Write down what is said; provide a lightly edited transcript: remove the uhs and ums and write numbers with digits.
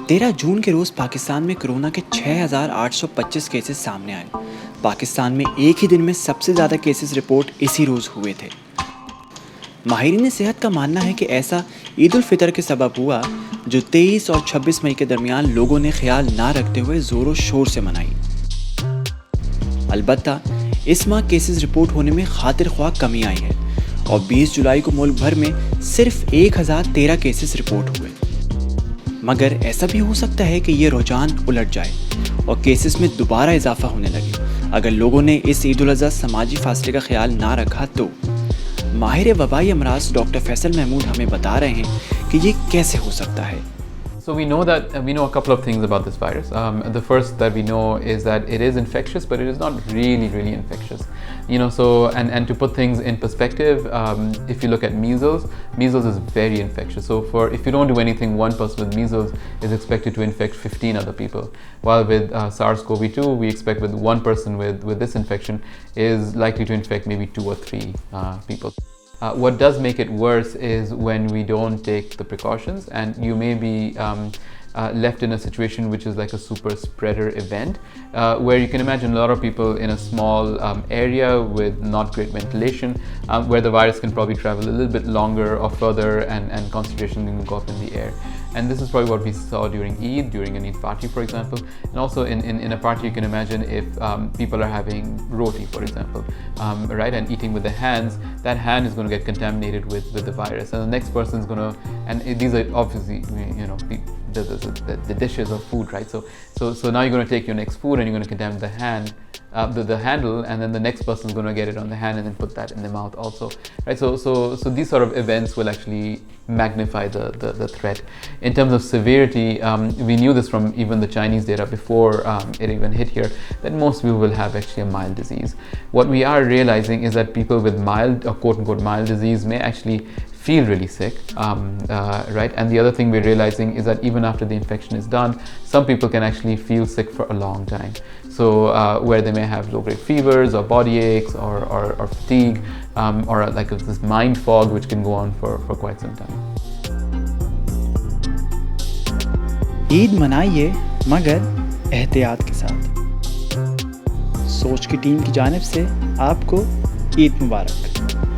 13 جون کے روز پاکستان میں کرونا کے 6,825 کیسز سامنے آئے. پاکستان میں ایک ہی دن میں سب سے زیادہ کیسز رپورٹ اسی روز ہوئے تھے. ماہرین صحت کا ماننا ہے کہ ایسا عید الفطر کے سبب ہوا جو 23 اور 26 مئی کے درمیان لوگوں نے خیال نہ رکھتے ہوئے زور و شور سے منائی. البتہ اس ماہ کیسز رپورٹ ہونے میں خاطر خواہ کمی آئی ہے اور 20 جولائی کو ملک بھر میں صرف 1013 کیسز رپورٹ ہوئے. مگر ایسا بھی ہو سکتا ہے کہ یہ رجحان الٹ جائے اور کیسز میں دوبارہ اضافہ ہونے لگے اگر لوگوں نے اس عید الاضحیٰ سماجی فاصلے کا خیال نہ رکھا تو. ماہر وبائی امراض ڈاکٹر فیصل محمود ہمیں بتا رہے ہیں کہ یہ کیسے ہو سکتا ہے. So we know a couple of things about this virus. The first that we know is that it is infectious, but it is not really infectious. So and to put things in perspective, if you look at measles is very infectious. So if you don't do anything, one person with measles is expected to infect 15 other people. While with SARS-CoV-2, we expect with one person with this infection is likely to infect maybe 2 or 3 people. What does make it worse is when we don't take the precautions and you may be left in a situation which is like a super spreader event where you can imagine a lot of people in a small area with not great ventilation where the virus can probably travel a little bit longer or further and concentration can go up in the air. And this is probably what we saw during Eid, during an Eid party, for example. And also in a party, you can imagine if people are having roti, for example, right, and eating with the hands, that hand is going to get contaminated with the virus. And the next person is going to, and these are obviously, the dishes of food, right? So now you're going to take your next food and you're going to contaminate the hand, the handle, and then the next person is going to get it on the hand and then put that in the mouth also, right? So these sort of events will actually magnify the threat. In terms of severity, we knew this from even the Chinese data before it even hit here, that most people will have actually a mild disease. What we are realizing is that people with mild or quote-unquote mild disease may actually feel really sick, right? And the other thing we're realizing is that even after the infection is done, some people can actually feel sick for a long time. So where they may have low-grade fevers or body aches or fatigue or like this mind fog which can go on for quite some time. عید منائیے مگر احتیاط کے ساتھ. سوچ کی team کی جانب سے آپ کو عید مبارک.